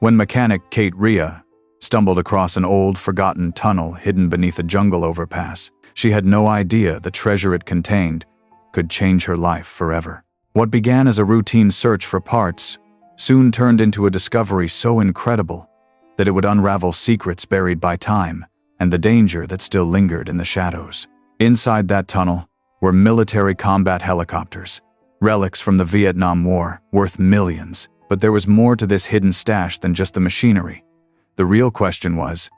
When mechanic Kate Rhea stumbled across an old, forgotten tunnel hidden beneath a jungle overpass, she had no idea the treasure it contained could change her life forever. What began as a routine search for parts soon turned into a discovery so incredible that it would unravel secrets buried by time and the danger that still lingered in the shadows. Inside that tunnel were military combat helicopters, relics from the Vietnam War, worth millions. But there was more to this hidden stash than just the machinery. The real question was,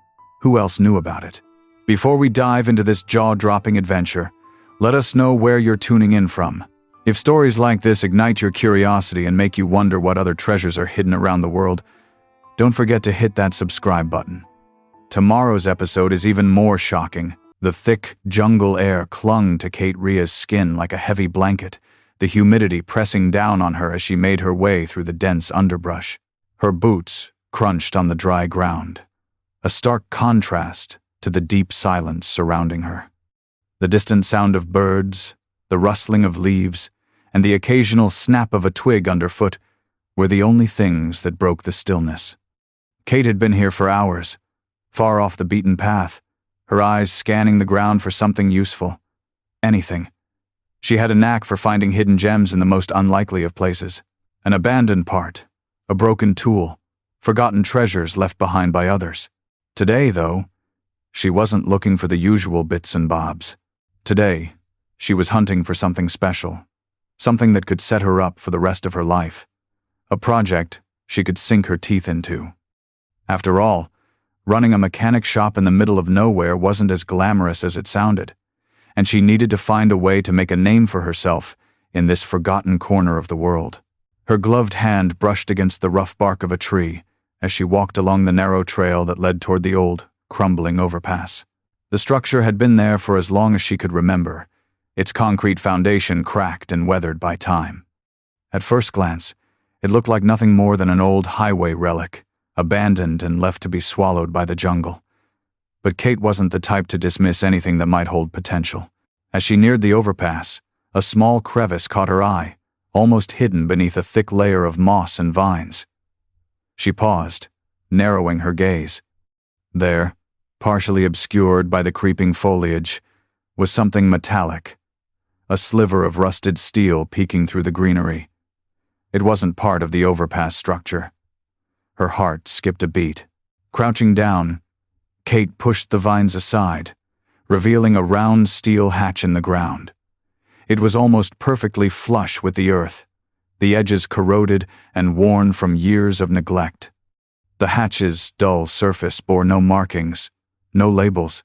who else knew about it? Before we dive into this jaw-dropping adventure, let us know where you're tuning in from. If stories like this ignite your curiosity and make you wonder what other treasures are hidden around the world, don't forget to hit that subscribe button. Tomorrow's episode is even more shocking. The thick jungle air clung to Kate Rhea's skin like a heavy blanket, the humidity pressing down on her as she made her way through the dense underbrush. Her boots crunched on the dry ground, a stark contrast to the deep silence surrounding her. The distant sound of birds, the rustling of leaves, and the occasional snap of a twig underfoot were the only things that broke the stillness. Kate had been here for hours, far off the beaten path, her eyes scanning the ground for something useful. Anything. She had a knack for finding hidden gems in the most unlikely of places. An abandoned part, a broken tool, forgotten treasures left behind by others. Today, though, she wasn't looking for the usual bits and bobs. Today, she was hunting for something special, something that could set her up for the rest of her life, a project she could sink her teeth into. After all, running a mechanic shop in the middle of nowhere wasn't as glamorous as it sounded, and she needed to find a way to make a name for herself in this forgotten corner of the world. Her gloved hand brushed against the rough bark of a tree as she walked along the narrow trail that led toward the old, crumbling overpass. The structure had been there for as long as she could remember, its concrete foundation cracked and weathered by time. At first glance, it looked like nothing more than an old highway relic, abandoned and left to be swallowed by the jungle. But Kate wasn't the type to dismiss anything that might hold potential. As she neared the overpass, a small crevice caught her eye, almost hidden beneath a thick layer of moss and vines. She paused, narrowing her gaze. There, partially obscured by the creeping foliage, was something metallic, a sliver of rusted steel peeking through the greenery. It wasn't part of the overpass structure. Her heart skipped a beat. Crouching down, Kate pushed the vines aside, revealing a round steel hatch in the ground. It was almost perfectly flush with the earth, the edges corroded and worn from years of neglect. The hatch's dull surface bore no markings, no labels,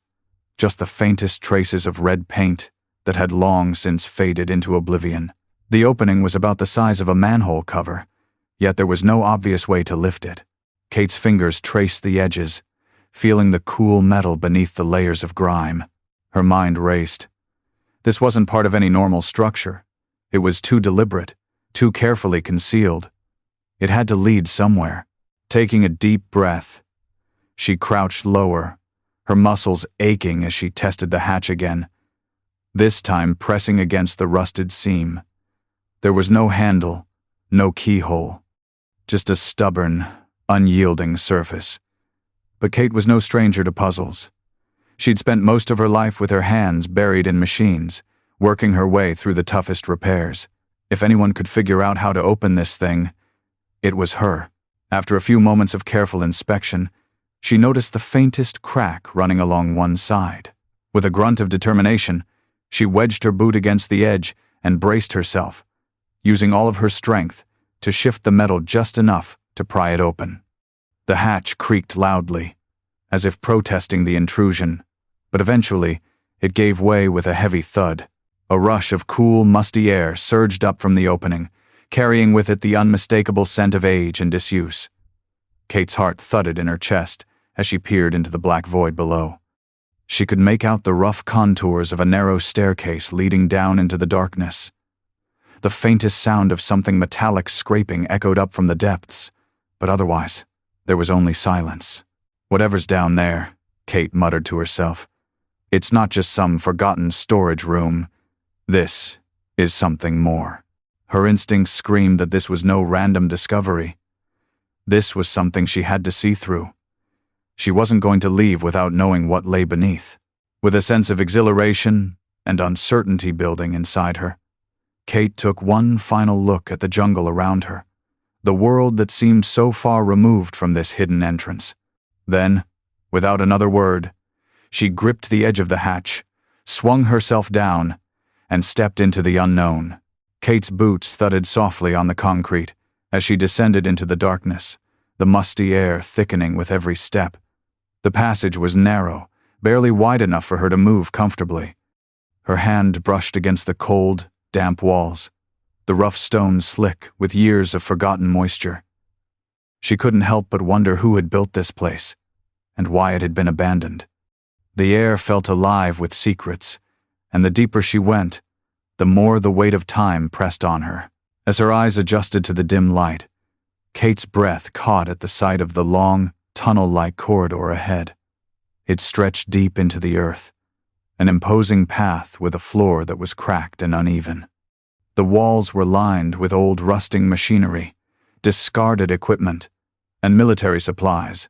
just the faintest traces of red paint that had long since faded into oblivion. The opening was about the size of a manhole cover, yet there was no obvious way to lift it. Kate's fingers traced the edges, feeling the cool metal beneath the layers of grime. Her mind raced. This wasn't part of any normal structure. It was too deliberate, too carefully concealed. It had to lead somewhere. Taking a deep breath, she crouched lower, her muscles aching as she tested the hatch again, this time pressing against the rusted seam. There was no handle, no keyhole, just a stubborn, unyielding surface. But Kate was no stranger to puzzles. She'd spent most of her life with her hands buried in machines, working her way through the toughest repairs. If anyone could figure out how to open this thing, it was her. After a few moments of careful inspection, she noticed the faintest crack running along one side. With a grunt of determination, she wedged her boot against the edge and braced herself, using all of her strength to shift the metal just enough to pry it open. The hatch creaked loudly, as if protesting the intrusion, but eventually it gave way with a heavy thud. A rush of cool, musty air surged up from the opening, carrying with it the unmistakable scent of age and disuse. Kate's heart thudded in her chest as she peered into the black void below. She could make out the rough contours of a narrow staircase leading down into the darkness. The faintest sound of something metallic scraping echoed up from the depths, but otherwise, there was only silence. Whatever's down there, Kate muttered to herself. It's not just some forgotten storage room. This is something more. Her instincts screamed that this was no random discovery. This was something she had to see through. She wasn't going to leave without knowing what lay beneath. With a sense of exhilaration and uncertainty building inside her, Kate took one final look at the jungle around her, the world that seemed so far removed from this hidden entrance. Then, without another word, she gripped the edge of the hatch, swung herself down, and stepped into the unknown. Kate's boots thudded softly on the concrete as she descended into the darkness, the musty air thickening with every step. The passage was narrow, barely wide enough for her to move comfortably. Her hand brushed against the cold, damp walls, the rough stones slick with years of forgotten moisture. She couldn't help but wonder who had built this place, and why it had been abandoned. The air felt alive with secrets, and the deeper she went, the more the weight of time pressed on her. As her eyes adjusted to the dim light, Kate's breath caught at the sight of the long, tunnel-like corridor ahead. It stretched deep into the earth, an imposing path with a floor that was cracked and uneven. The walls were lined with old rusting machinery, discarded equipment, and military supplies.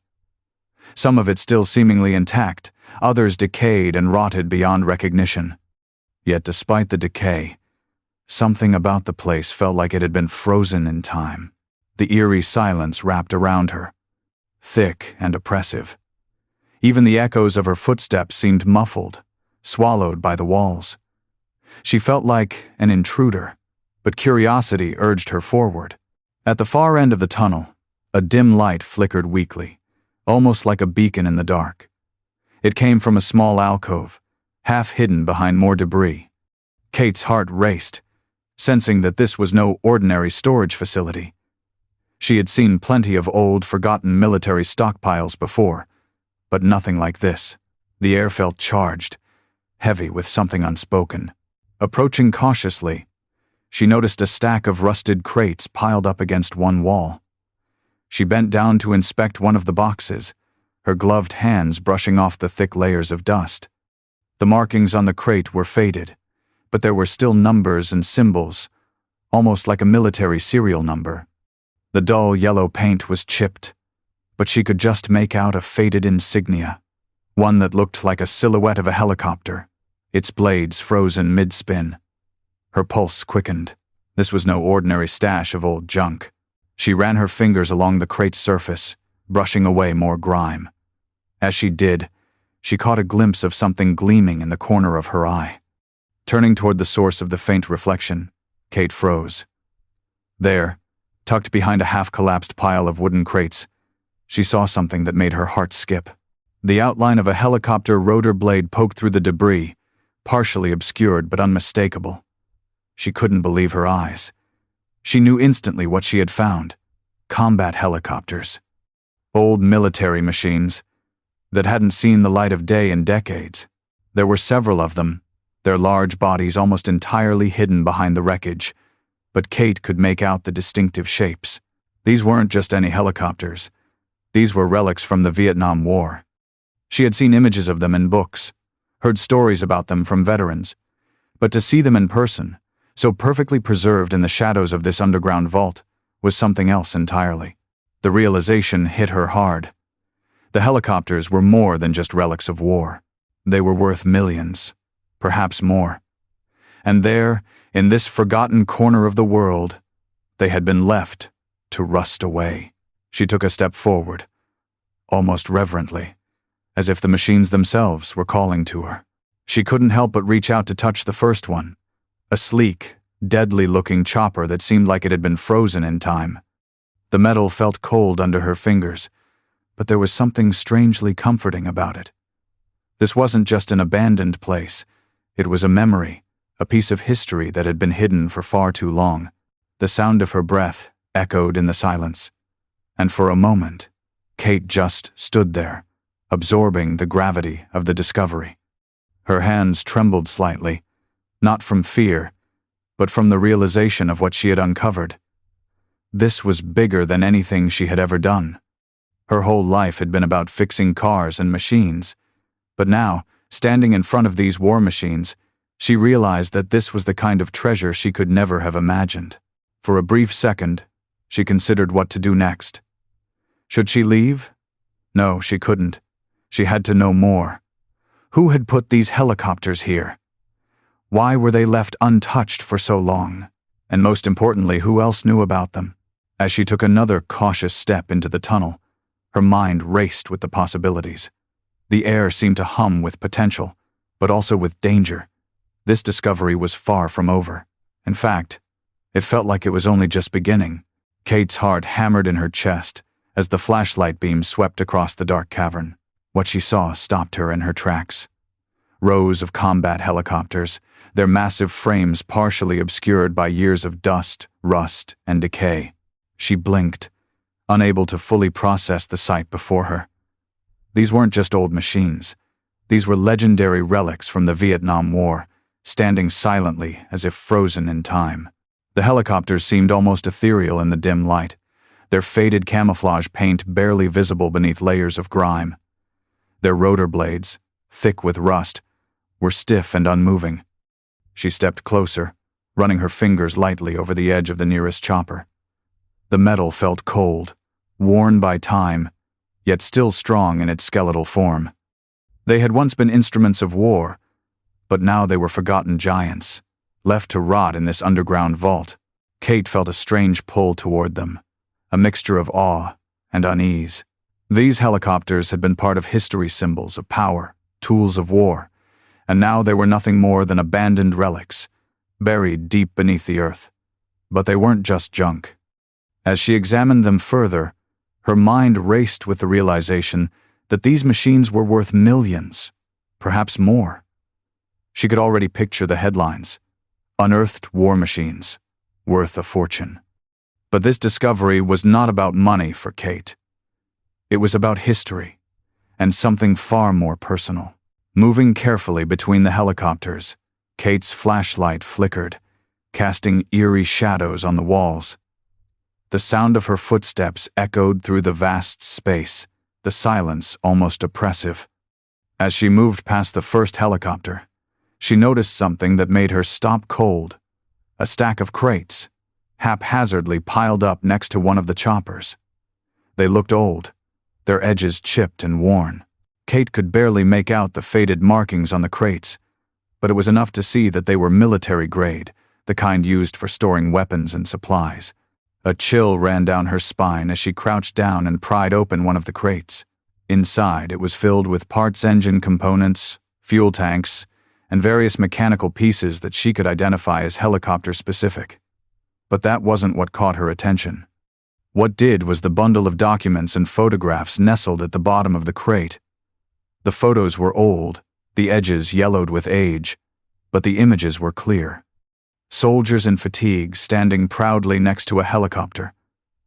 Some of it still seemingly intact, others decayed and rotted beyond recognition. Yet despite the decay, something about the place felt like it had been frozen in time. The eerie silence wrapped around her, thick and oppressive. Even the echoes of her footsteps seemed muffled, swallowed by the walls. She felt like an intruder, but curiosity urged her forward. At the far end of the tunnel, a dim light flickered weakly, almost like a beacon in the dark. It came from a small alcove, half hidden behind more debris. Kate's heart raced, sensing that this was no ordinary storage facility. She had seen plenty of old, forgotten military stockpiles before, but nothing like this. The air felt charged, heavy with something unspoken. Approaching cautiously, she noticed a stack of rusted crates piled up against one wall. She bent down to inspect one of the boxes, her gloved hands brushing off the thick layers of dust. The markings on the crate were faded, but there were still numbers and symbols, almost like a military serial number. The dull yellow paint was chipped, but she could just make out a faded insignia, one that looked like a silhouette of a helicopter, its blades frozen mid-spin. Her pulse quickened. This was no ordinary stash of old junk. She ran her fingers along the crate's surface, brushing away more grime. As she did, she caught a glimpse of something gleaming in the corner of her eye. Turning toward the source of the faint reflection, Kate froze. There, tucked behind a half-collapsed pile of wooden crates, she saw something that made her heart skip. The outline of a helicopter rotor blade poked through the debris, partially obscured but unmistakable. She couldn't believe her eyes. She knew instantly what she had found: combat helicopters. Old military machines that hadn't seen the light of day in decades. There were several of them, their large bodies almost entirely hidden behind the wreckage, but Kate could make out the distinctive shapes. These weren't just any helicopters. These were relics from the Vietnam War. She had seen images of them in books, heard stories about them from veterans, but to see them in person, so perfectly preserved in the shadows of this underground vault, was something else entirely. The realization hit her hard. The helicopters were more than just relics of war. They were worth millions, perhaps more. And there, in this forgotten corner of the world, they had been left to rust away. She took a step forward, almost reverently, as if the machines themselves were calling to her. She couldn't help but reach out to touch the first one, a sleek, deadly-looking chopper that seemed like it had been frozen in time. The metal felt cold under her fingers, but there was something strangely comforting about it. This wasn't just an abandoned place. It was a memory, a piece of history that had been hidden for far too long. The sound of her breath echoed in the silence, and for a moment, Kate just stood there, absorbing the gravity of the discovery. Her hands trembled slightly, not from fear, but from the realization of what she had uncovered. This was bigger than anything she had ever done. Her whole life had been about fixing cars and machines, but now, standing in front of these war machines, she realized that this was the kind of treasure she could never have imagined. For a brief second, she considered what to do next. Should she leave? No, she couldn't. She had to know more. Who had put these helicopters here? Why were they left untouched for so long? And most importantly, who else knew about them? As she took another cautious step into the tunnel, her mind raced with the possibilities. The air seemed to hum with potential, but also with danger. This discovery was far from over. In fact, it felt like it was only just beginning. Kate's heart hammered in her chest as the flashlight beam swept across the dark cavern. What she saw stopped her in her tracks. Rows of combat helicopters, their massive frames partially obscured by years of dust, rust, and decay. She blinked, unable to fully process the sight before her. These weren't just old machines. These were legendary relics from the Vietnam War, standing silently as if frozen in time. The helicopters seemed almost ethereal in the dim light, their faded camouflage paint barely visible beneath layers of grime. Their rotor blades, thick with rust, were stiff and unmoving. She stepped closer, running her fingers lightly over the edge of the nearest chopper. The metal felt cold, worn by time, yet still strong in its skeletal form. They had once been instruments of war, but now they were forgotten giants, left to rot in this underground vault. Kate felt a strange pull toward them, a mixture of awe and unease. These helicopters had been part of history's symbols of power, tools of war, and now they were nothing more than abandoned relics, buried deep beneath the earth. But they weren't just junk. As she examined them further, her mind raced with the realization that these machines were worth millions, perhaps more. She could already picture the headlines: "Unearthed war machines, worth a fortune." But this discovery was not about money for Kate. It was about history, and something far more personal. Moving carefully between the helicopters, Kate's flashlight flickered, casting eerie shadows on the walls. The sound of her footsteps echoed through the vast space, the silence almost oppressive. As she moved past the first helicopter, she noticed something that made her stop cold: a stack of crates, haphazardly piled up next to one of the choppers. They looked old, their edges chipped and worn. Kate could barely make out the faded markings on the crates, but it was enough to see that they were military grade, the kind used for storing weapons and supplies. A chill ran down her spine as she crouched down and pried open one of the crates. Inside, it was filled with parts, engine components, fuel tanks, and various mechanical pieces that she could identify as helicopter-specific. But that wasn't what caught her attention. What did was the bundle of documents and photographs nestled at the bottom of the crate. The photos were old, the edges yellowed with age, but the images were clear. Soldiers in fatigue standing proudly next to a helicopter.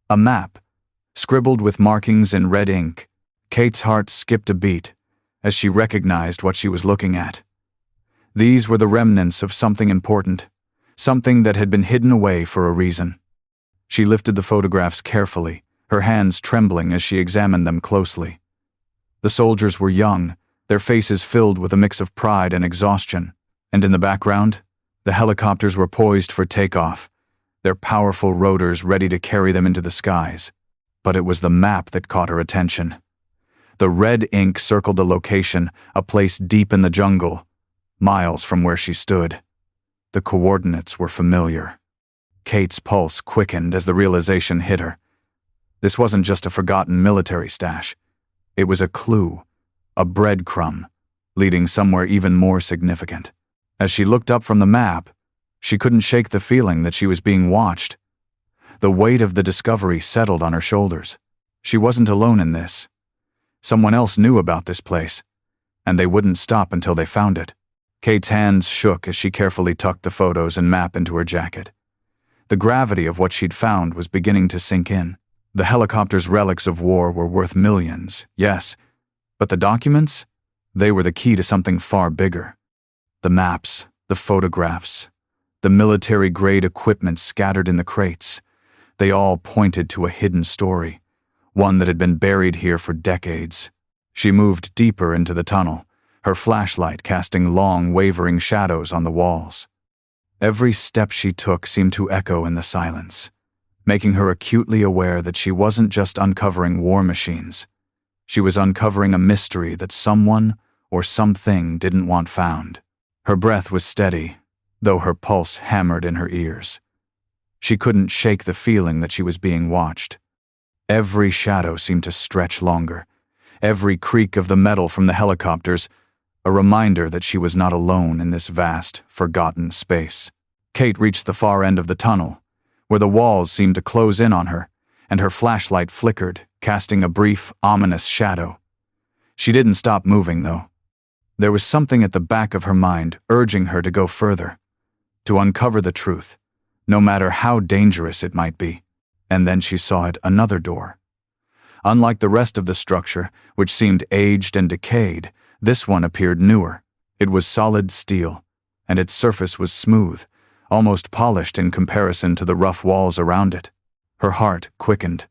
A map, scribbled with markings in red ink. Kate's heart skipped a beat as she recognized what she was looking at. These were the remnants of something important, something that had been hidden away for a reason. She lifted the photographs carefully, her hands trembling as she examined them closely. The soldiers were young, their faces filled with a mix of pride and exhaustion, and in the background, the helicopters were poised for takeoff, their powerful rotors ready to carry them into the skies. But it was the map that caught her attention. The red ink circled a location, a place deep in the jungle, miles from where she stood. The coordinates were familiar. Kate's pulse quickened as the realization hit her. This wasn't just a forgotten military stash. It was a clue, a breadcrumb, leading somewhere even more significant. As she looked up from the map, she couldn't shake the feeling that she was being watched. The weight of the discovery settled on her shoulders. She wasn't alone in this. Someone else knew about this place, and they wouldn't stop until they found it. Kate's hands shook as she carefully tucked the photos and map into her jacket. The gravity of what she'd found was beginning to sink in. The helicopter's relics of war were worth millions, yes, but the documents? They were the key to something far bigger. The maps, the photographs, the military-grade equipment scattered in the crates, they all pointed to a hidden story, one that had been buried here for decades. She moved deeper into the tunnel, her flashlight casting long, wavering shadows on the walls. Every step she took seemed to echo in the silence. making her acutely aware that she wasn't just uncovering war machines. She was uncovering a mystery that someone or something didn't want found. Her breath was steady, though her pulse hammered in her ears. She couldn't shake the feeling that she was being watched. Every shadow seemed to stretch longer, every creak of the metal from the helicopters, a reminder that she was not alone in this vast, forgotten space. Kate reached the far end of the tunnel, where the walls seemed to close in on her, and her flashlight flickered, casting a brief, ominous shadow. She didn't stop moving, though. There was something at the back of her mind urging her to go further, to uncover the truth, no matter how dangerous it might be. And then she saw it, another door. Unlike the rest of the structure, which seemed aged and decayed, this one appeared newer. It was solid steel, and its surface was smooth, almost polished in comparison to the rough walls around it. Her heart quickened.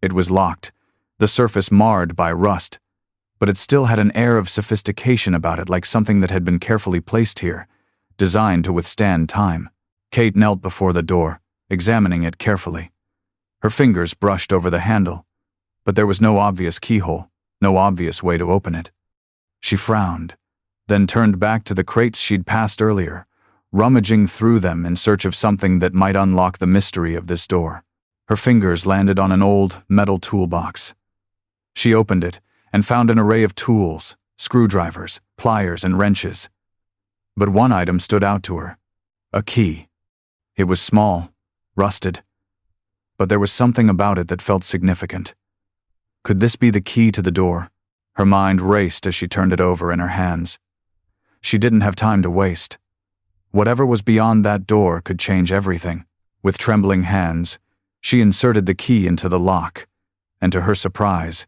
It was locked, the surface marred by rust, but it still had an air of sophistication about it, like something that had been carefully placed here, designed to withstand time. Kate knelt before the door, examining it carefully. Her fingers brushed over the handle, but there was no obvious keyhole, no obvious way to open it. She frowned, then turned back to the crates she'd passed earlier, rummaging through them in search of something that might unlock the mystery of this door. Her fingers landed on an old metal toolbox. She opened it and found an array of tools, screwdrivers, pliers, and wrenches. But one item stood out to her: a key. It was small, rusted, but there was something about it that felt significant. Could this be the key to the door? Her mind raced as she turned it over in her hands. She didn't have time to waste. Whatever was beyond that door could change everything. With trembling hands, she inserted the key into the lock, and to her surprise,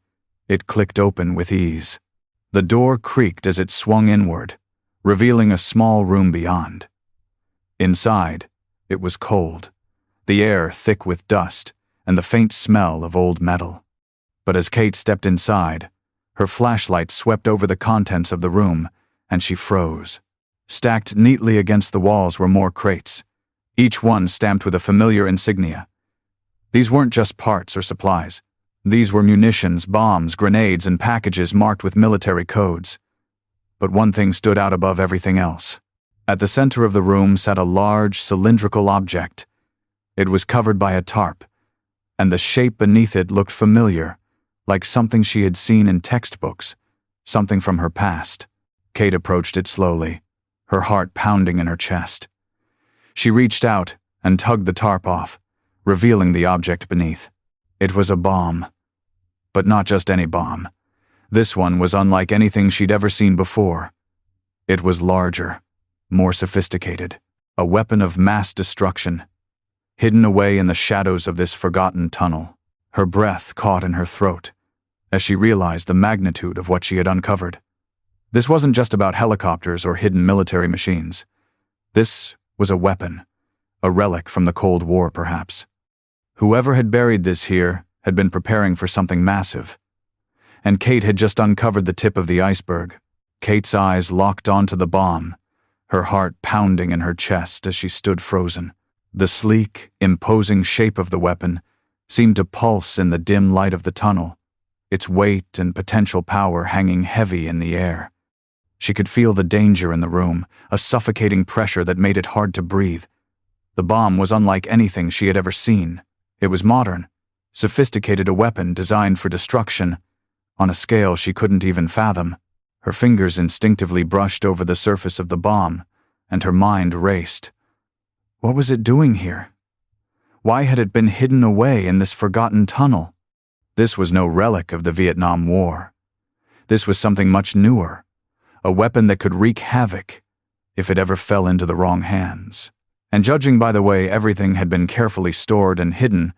it clicked open with ease. The door creaked as it swung inward, revealing a small room beyond. Inside, it was cold, the air thick with dust and the faint smell of old metal. But as Kate stepped inside, her flashlight swept over the contents of the room, and she froze. Stacked neatly against the walls were more crates, each one stamped with a familiar insignia. These weren't just parts or supplies. These were munitions, bombs, grenades, and packages marked with military codes. But one thing stood out above everything else. At the center of the room sat a large, cylindrical object. It was covered by a tarp, and the shape beneath it looked familiar, like something she had seen in textbooks, something from her past. Kate approached it slowly, her heart pounding in her chest. She reached out and tugged the tarp off, revealing the object beneath. It was a bomb. But not just any bomb. This one was unlike anything she'd ever seen before. It was larger, more sophisticated, a weapon of mass destruction, hidden away in the shadows of this forgotten tunnel. Her breath caught in her throat as she realized the magnitude of what she had uncovered. This wasn't just about helicopters or hidden military machines. This was a weapon, a relic from the Cold War, perhaps. Whoever had buried this here had been preparing for something massive. And Kate had just uncovered the tip of the iceberg. Kate's eyes locked onto the bomb, her heart pounding in her chest as she stood frozen. The sleek, imposing shape of the weapon seemed to pulse in the dim light of the tunnel, its weight and potential power hanging heavy in the air. She could feel the danger in the room, a suffocating pressure that made it hard to breathe. The bomb was unlike anything she had ever seen. It was modern, sophisticated, a weapon designed for destruction on a scale she couldn't even fathom. Her fingers instinctively brushed over the surface of the bomb, and her mind raced. What was it doing here? Why had it been hidden away in this forgotten tunnel? This was no relic of the Vietnam War. This was something much newer, a weapon that could wreak havoc if it ever fell into the wrong hands. And judging by the way everything had been carefully stored and hidden,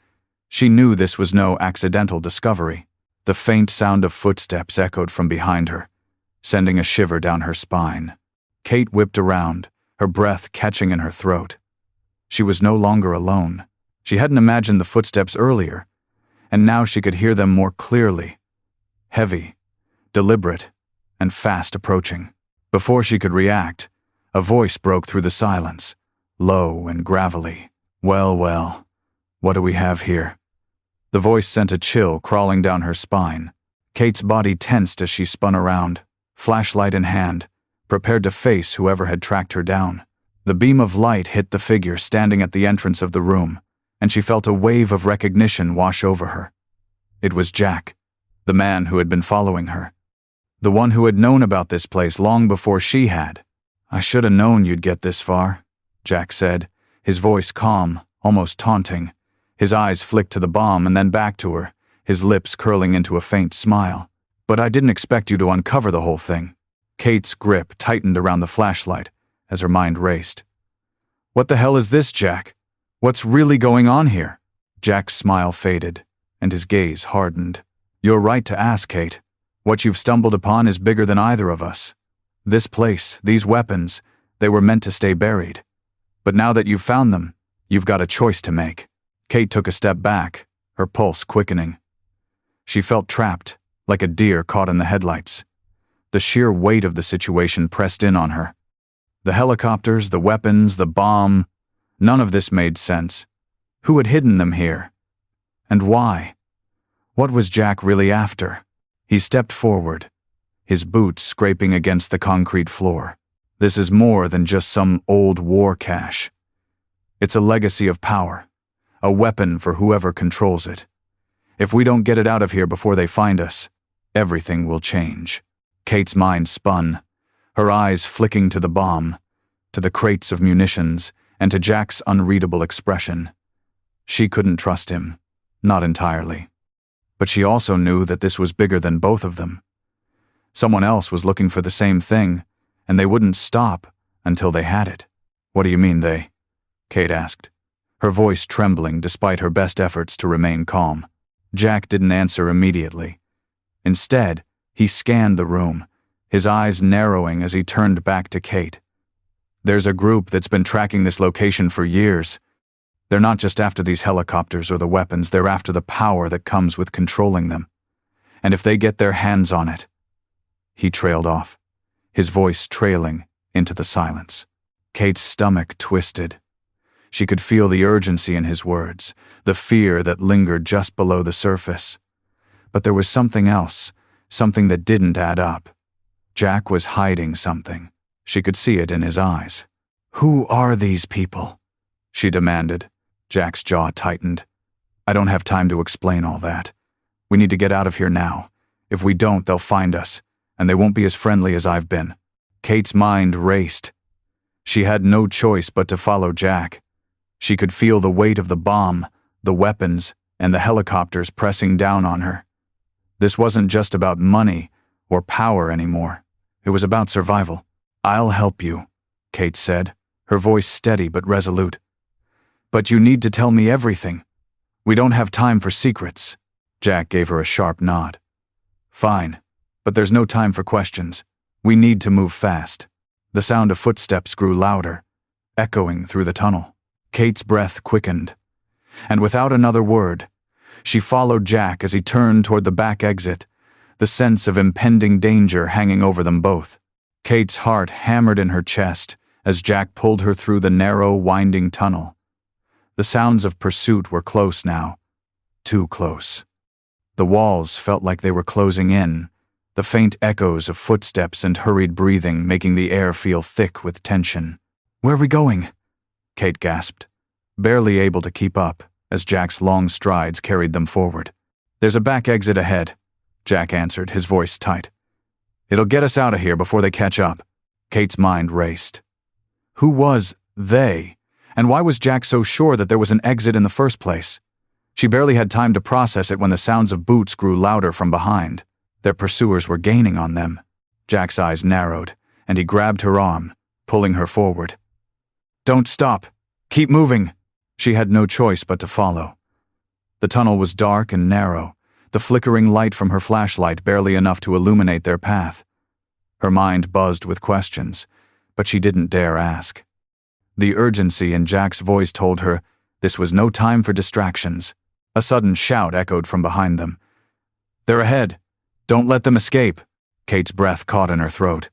she knew this was no accidental discovery. The faint sound of footsteps echoed from behind her, sending a shiver down her spine. Kate whipped around, her breath catching in her throat. She was no longer alone. She hadn't imagined the footsteps earlier, and now she could hear them more clearly. Heavy, deliberate, and fast approaching. Before she could react, a voice broke through the silence, low and gravelly. Well, What do we have here? The voice sent a chill crawling down her spine. Kate's body tensed as she spun around, flashlight in hand, prepared to face whoever had tracked her down. The beam of light hit the figure standing at the entrance of the room, and she felt a wave of recognition wash over her. It was Jack, the man who had been following her. The one who had known about this place long before she had. "I should have known you'd get this far," Jack said, his voice calm, almost taunting. His eyes flicked to the bomb and then back to her, his lips curling into a faint smile. "But I didn't expect you to uncover the whole thing." Kate's grip tightened around the flashlight as her mind raced. "What the hell is this, Jack? What's really going on here?" Jack's smile faded, and his gaze hardened. "You're right to ask, Kate. What you've stumbled upon is bigger than either of us. This place, these weapons, they were meant to stay buried. But now that you've found them, you've got a choice to make." Kate took a step back, her pulse quickening. She felt trapped, like a deer caught in the headlights. The sheer weight of the situation pressed in on her. The helicopters, the weapons, the bomb, none of this made sense. Who had hidden them here? And why? What was Jack really after? He stepped forward, his boots scraping against the concrete floor. This is more than just some old war cache. It's a legacy of power, a weapon for whoever controls it. If we don't get it out of here before they find us, everything will change. Kate's mind spun, her eyes flicking to the bomb, to the crates of munitions, and to Jack's unreadable expression. She couldn't trust him, not entirely. But she also knew that this was bigger than both of them. Someone else was looking for the same thing, and they wouldn't stop until they had it. "What do you mean, they?" Kate asked, her voice trembling despite her best efforts to remain calm. Jack didn't answer immediately. Instead, he scanned the room, his eyes narrowing as he turned back to Kate. "There's a group that's been tracking this location for years. They're not just after these helicopters or the weapons, they're after the power that comes with controlling them. And if they get their hands on it..." He trailed off, his voice trailing into the silence. Kate's stomach twisted. She could feel the urgency in his words, the fear that lingered just below the surface. But there was something else, something that didn't add up. Jack was hiding something. She could see it in his eyes. "Who are these people?" she demanded. Jack's jaw tightened. "I don't have time to explain all that. We need to get out of here now. If we don't, they'll find us, and they won't be as friendly as I've been." Kate's mind raced. She had no choice but to follow Jack. She could feel the weight of the bomb, the weapons, and the helicopters pressing down on her. This wasn't just about money or power anymore. It was about survival. "I'll help you," Kate said, her voice steady but resolute. "But you need to tell me everything. We don't have time for secrets." Jack gave her a sharp nod. "Fine, but there's no time for questions. We need to move fast." The sound of footsteps grew louder, echoing through the tunnel. Kate's breath quickened, and without another word, she followed Jack as he turned toward the back exit, the sense of impending danger hanging over them both. Kate's heart hammered in her chest as Jack pulled her through the narrow, winding tunnel. The sounds of pursuit were close now, too close. The walls felt like they were closing in, the faint echoes of footsteps and hurried breathing making the air feel thick with tension. "Where are we going?" Kate gasped, barely able to keep up as Jack's long strides carried them forward. "There's a back exit ahead," Jack answered, his voice tight. "It'll get us out of here before they catch up." Kate's mind raced. Who was they? And why was Jack so sure that there was an exit in the first place? She barely had time to process it when the sounds of boots grew louder from behind. Their pursuers were gaining on them. Jack's eyes narrowed, and he grabbed her arm, pulling her forward. "Don't stop. Keep moving." She had no choice but to follow. The tunnel was dark and narrow, the flickering light from her flashlight barely enough to illuminate their path. Her mind buzzed with questions, but she didn't dare ask. The urgency in Jack's voice told her this was no time for distractions. A sudden shout echoed from behind them. "They're ahead. Don't let them escape." Kate's breath caught in her throat.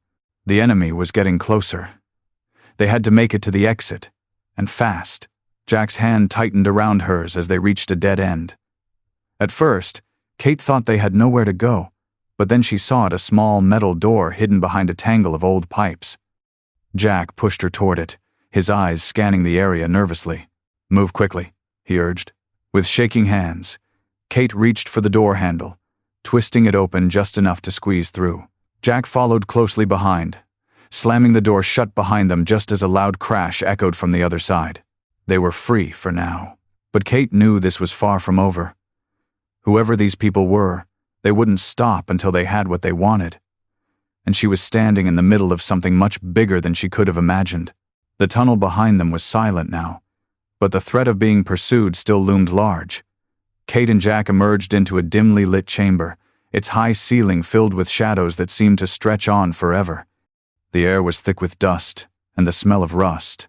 The enemy was getting closer. They had to make it to the exit, and fast. Jack's hand tightened around hers as they reached a dead end. At first, Kate thought they had nowhere to go, but then she saw a small metal door hidden behind a tangle of old pipes. Jack pushed her toward it, his eyes scanning the area nervously. "Move quickly," he urged. With shaking hands, Kate reached for the door handle, twisting it open just enough to squeeze through. Jack followed closely behind, slamming the door shut behind them just as a loud crash echoed from the other side. They were free for now. But Kate knew this was far from over. Whoever these people were, they wouldn't stop until they had what they wanted. And she was standing in the middle of something much bigger than she could have imagined. The tunnel behind them was silent now, but the threat of being pursued still loomed large. Kate and Jack emerged into a dimly lit chamber, its high ceiling filled with shadows that seemed to stretch on forever. The air was thick with dust and the smell of rust.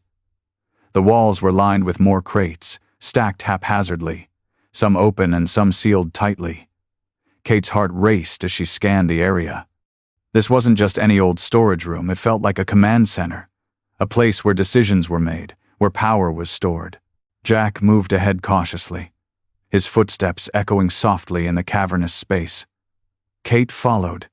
The walls were lined with more crates, stacked haphazardly, some open and some sealed tightly. Kate's heart raced as she scanned the area. This wasn't just any old storage room, it felt like a command center, a place where decisions were made, where power was stored. Jack moved ahead cautiously, his footsteps echoing softly in the cavernous space. Kate followed,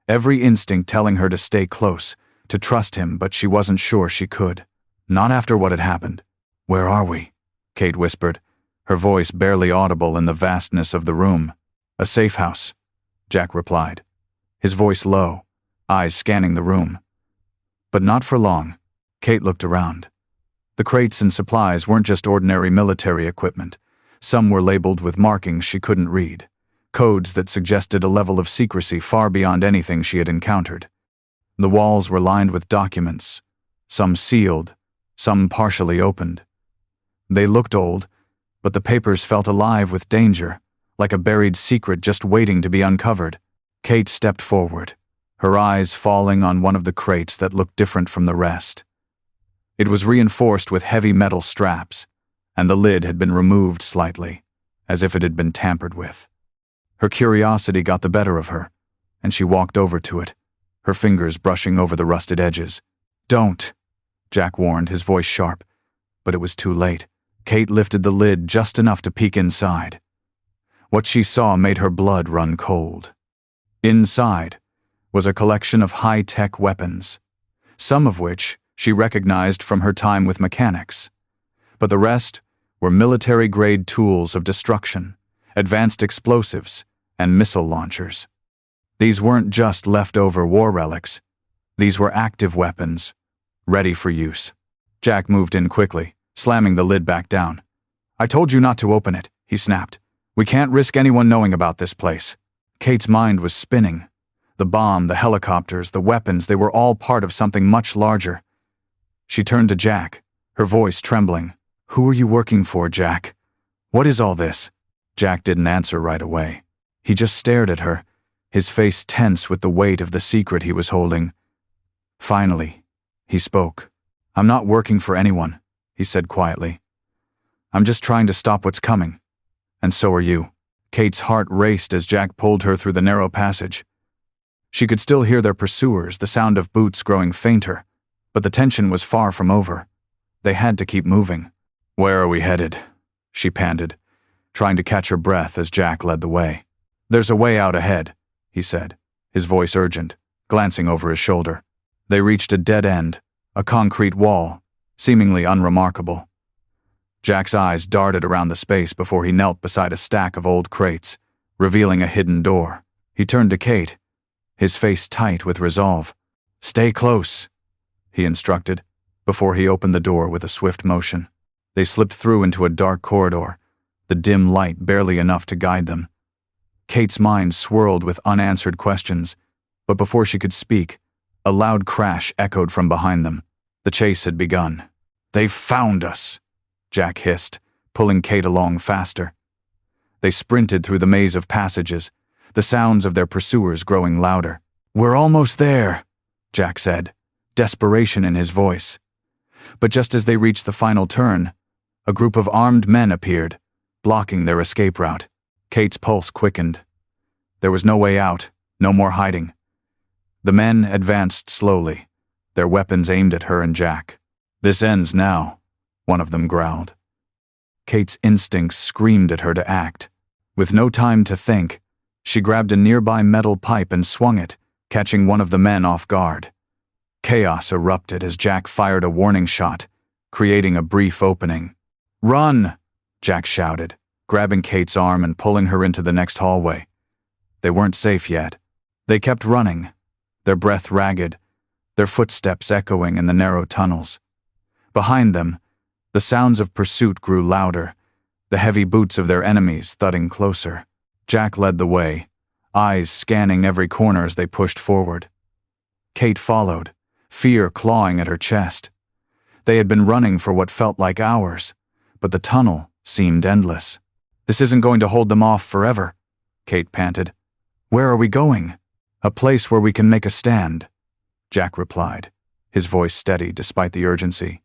every instinct telling her to stay close, to trust him, but she wasn't sure she could. Not after what had happened. "Where are we?" Kate whispered, her voice barely audible in the vastness of the room. "A safe house," Jack replied, his voice low, eyes scanning the room. But not for long. Kate looked around. The crates and supplies weren't just ordinary military equipment. Some were labeled with markings she couldn't read, codes that suggested a level of secrecy far beyond anything she had encountered. The walls were lined with documents, some sealed, some partially opened. They looked old, but the papers felt alive with danger, like a buried secret just waiting to be uncovered. Kate stepped forward, her eyes falling on one of the crates that looked different from the rest. It was reinforced with heavy metal straps, and the lid had been removed slightly, as if it had been tampered with. Her curiosity got the better of her, and she walked over to it, her fingers brushing over the rusted edges. "Don't," Jack warned, his voice sharp, but it was too late. Kate lifted the lid just enough to peek inside. What she saw made her blood run cold. Inside was a collection of high-tech weapons, some of which she recognized from her time with mechanics, but the rest were military-grade tools of destruction, advanced explosives, and missile launchers. These weren't just leftover war relics. These were active weapons, ready for use. Jack moved in quickly, slamming the lid back down. "I told you not to open it," he snapped. "We can't risk anyone knowing about this place." Kate's mind was spinning. The bomb, the helicopters, the weapons, they were all part of something much larger. She turned to Jack, her voice trembling. "Who are you working for, Jack? What is all this?" Jack didn't answer right away. He just stared at her, his face tense with the weight of the secret he was holding. Finally, he spoke. "I'm not working for anyone," he said quietly. "I'm just trying to stop what's coming. And so are you." Kate's heart raced as Jack pulled her through the narrow passage. She could still hear their pursuers, the sound of boots growing fainter, but the tension was far from over. They had to keep moving. "Where are we headed?" she panted, trying to catch her breath as Jack led the way. "There's a way out ahead," he said, his voice urgent, glancing over his shoulder. They reached a dead end, a concrete wall, seemingly unremarkable. Jack's eyes darted around the space before he knelt beside a stack of old crates, revealing a hidden door. He turned to Kate, his face tight with resolve. "Stay close," he instructed, before he opened the door with a swift motion. They slipped through into a dark corridor, the dim light barely enough to guide them. Kate's mind swirled with unanswered questions, but before she could speak, a loud crash echoed from behind them. The chase had begun. "They've found us," Jack hissed, pulling Kate along faster. They sprinted through the maze of passages, the sounds of their pursuers growing louder. "We're almost there," Jack said, desperation in his voice. But just as they reached the final turn, a group of armed men appeared, blocking their escape route. Kate's pulse quickened. There was no way out, no more hiding. The men advanced slowly, their weapons aimed at her and Jack. "This ends now," one of them growled. Kate's instincts screamed at her to act. With no time to think, she grabbed a nearby metal pipe and swung it, catching one of the men off guard. Chaos erupted as Jack fired a warning shot, creating a brief opening. "Run!" Jack shouted, grabbing Kate's arm and pulling her into the next hallway. They weren't safe yet. They kept running, their breath ragged, their footsteps echoing in the narrow tunnels. Behind them, the sounds of pursuit grew louder, the heavy boots of their enemies thudding closer. Jack led the way, eyes scanning every corner as they pushed forward. Kate followed, fear clawing at her chest. They had been running for what felt like hours, but the tunnel seemed endless. "This isn't going to hold them off forever," Kate panted. "Where are we going?" "A place where we can make a stand," Jack replied, his voice steady despite the urgency.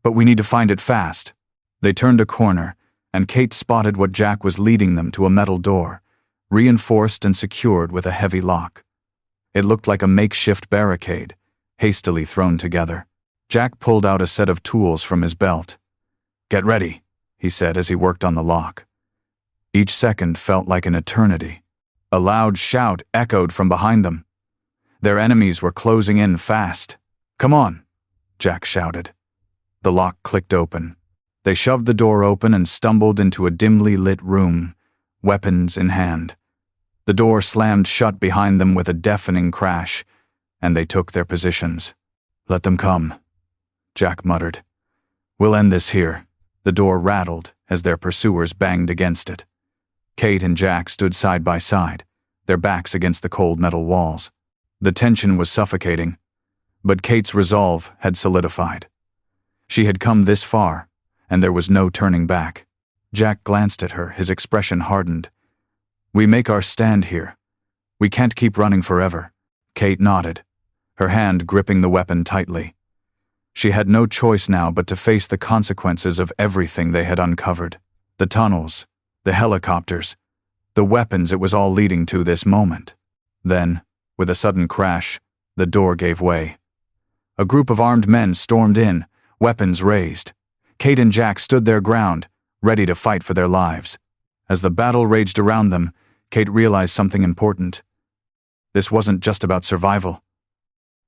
"But we need to find it fast." They turned a corner, and Kate spotted what Jack was leading them to: a metal door, reinforced and secured with a heavy lock. It looked like a makeshift barricade, hastily thrown together. Jack pulled out a set of tools from his belt. "Get ready," he said as he worked on the lock. Each second felt like an eternity. A loud shout echoed from behind them. Their enemies were closing in fast. "Come on," Jack shouted. The lock clicked open. They shoved the door open and stumbled into a dimly lit room, weapons in hand. The door slammed shut behind them with a deafening crash, and they took their positions. "Let them come," Jack muttered. "We'll end this here." The door rattled as their pursuers banged against it. Kate and Jack stood side by side, their backs against the cold metal walls. The tension was suffocating, but Kate's resolve had solidified. She had come this far, and there was no turning back. Jack glanced at her, his expression hardened. "We make our stand here. We can't keep running forever." Kate nodded, her hand gripping the weapon tightly. She had no choice now but to face the consequences of everything they had uncovered. The tunnels, the helicopters, the weapons it was all leading to this moment. Then, with a sudden crash, the door gave way. A group of armed men stormed in, weapons raised. Kate and Jack stood their ground, ready to fight for their lives. As the battle raged around them, Kate realized something important. This wasn't just about survival.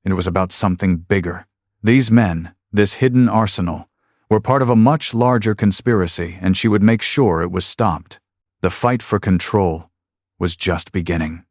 It was about something bigger. These men, this hidden arsenal, were part of a much larger conspiracy, and she would make sure it was stopped. The fight for control was just beginning.